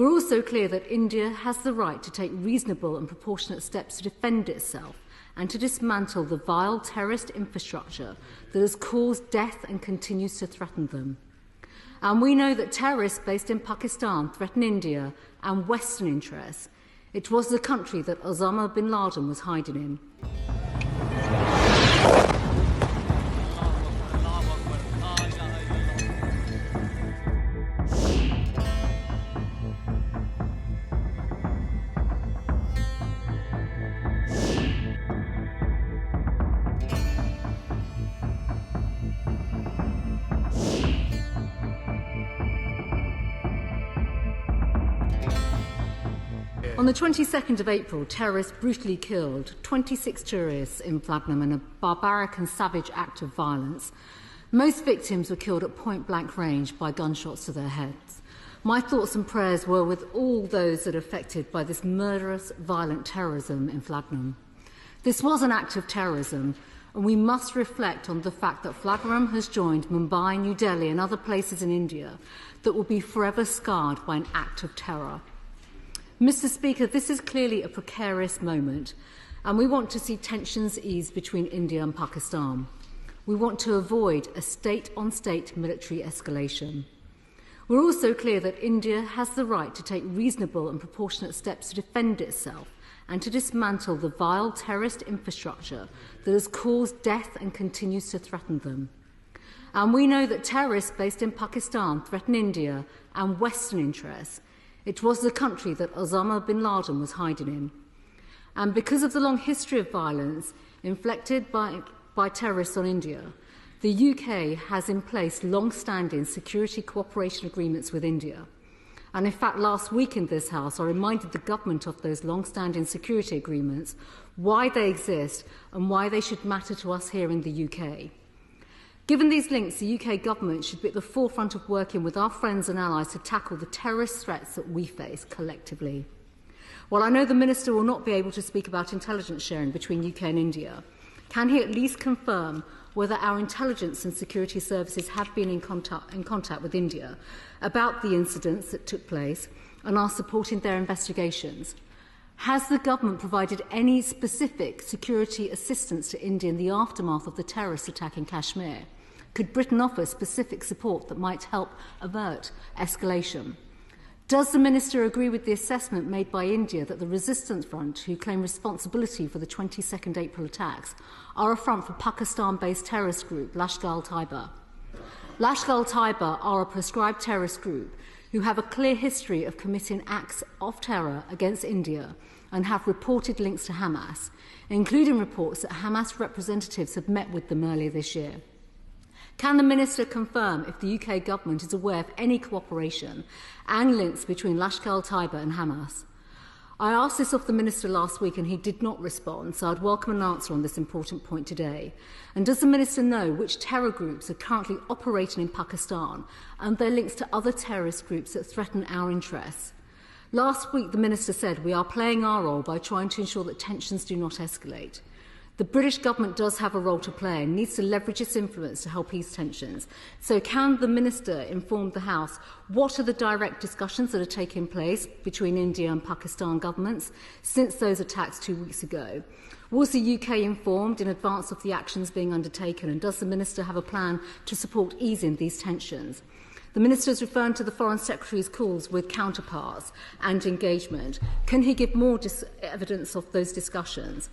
We're also clear that India has the right to take reasonable and proportionate steps to defend itself and to dismantle the vile terrorist infrastructure that has caused death and continues to threaten them. And we know that terrorists based in Pakistan threaten India and Western interests. It was the country that Osama bin Laden was hiding in. On the 22nd of April, terrorists brutally killed 26 tourists in Vlagnum in a barbaric and savage act of violence. Most victims were killed at point-blank range by gunshots to their heads. My thoughts and prayers were with all those that are affected by this murderous, violent terrorism in Vlagnum. This was an act of terrorism, and we must reflect on the fact that Vlagnum has joined Mumbai, New Delhi and other places in India that will be forever scarred by an act of terror. Mr. Speaker, this is clearly a precarious moment, and we want to see tensions ease between India and Pakistan. We want to avoid a state-on-state military escalation. We're also clear that India has the right to take reasonable and proportionate steps to defend itself and to dismantle the vile terrorist infrastructure that has caused death and continues to threaten them. And we know that terrorists based in Pakistan threaten India and Western interests. It was the country that Osama bin Laden was hiding in. And because of the long history of violence inflicted by terrorists on India, the UK has in place long-standing security cooperation agreements with India. And in fact, last week in this House, I reminded the government of those long-standing security agreements, why they exist and why they should matter to us here in the UK. Given these links, the UK government should be at the forefront of working with our friends and allies to tackle the terrorist threats that we face collectively. While I know the Minister will not be able to speak about intelligence sharing between UK and India, can he at least confirm whether our intelligence and security services have been in contact with India about the incidents that took place and are supporting their investigations? Has the government provided any specific security assistance to India in the aftermath of the terrorist attack in Kashmir? Could Britain offer specific support that might help avert escalation? Does the Minister agree with the assessment made by India that the Resistance Front, who claim responsibility for the 22nd April attacks, are a front for Pakistan-based terrorist group Lashkar-e-Taiba? Lashkar-e-Taiba are a proscribed terrorist group who have a clear history of committing acts of terror against India and have reported links to Hamas, including reports that Hamas representatives have met with them earlier this year. Can the Minister confirm if the UK government is aware of any cooperation and links between Lashkar-e-Taiba and Hamas? I asked this of the Minister last week and he did not respond, so I'd welcome an answer on this important point today. And does the Minister know which terror groups are currently operating in Pakistan and their links to other terrorist groups that threaten our interests? Last week, the Minister said we are playing our role by trying to ensure that tensions do not escalate. The British government does have a role to play and needs to leverage its influence to help ease tensions. So can the Minister inform the House what are the direct discussions that are taking place between India and Pakistan governments since those attacks 2 weeks ago? Was the UK informed in advance of the actions being undertaken, and does the Minister have a plan to support easing these tensions? The Minister has referred to the Foreign Secretary's calls with counterparts and engagement. Can he give more evidence of those discussions?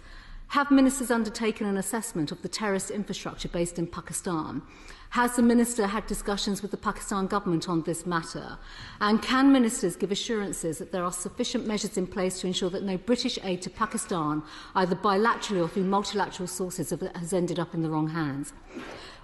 Have ministers undertaken an assessment of the terrorist infrastructure based in Pakistan? Has the Minister had discussions with the Pakistan government on this matter? And can ministers give assurances that there are sufficient measures in place to ensure that no British aid to Pakistan, either bilaterally or through multilateral sources, has ended up in the wrong hands?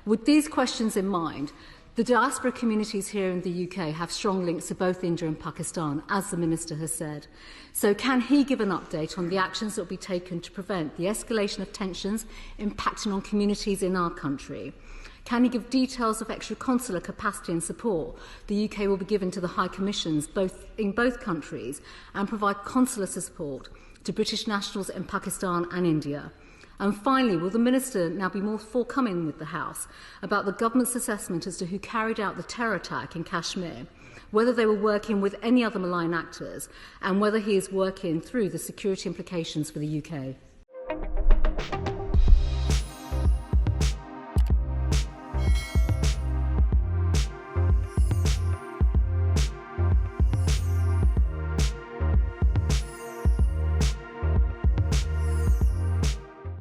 With these questions in mind, the diaspora communities here in the UK have strong links to both India and Pakistan, as the Minister has said. So can he give an update on the actions that will be taken to prevent the escalation of tensions impacting on communities in our country? Can he give details of extra consular capacity and support the UK will be given to the High Commissions in both countries and provide consular support to British nationals in Pakistan and India? And finally, will the Minister now be more forthcoming with the House about the government's assessment as to who carried out the terror attack in Kashmir whether they were working with any other malign actors, and whether he is working through the security implications for the UK.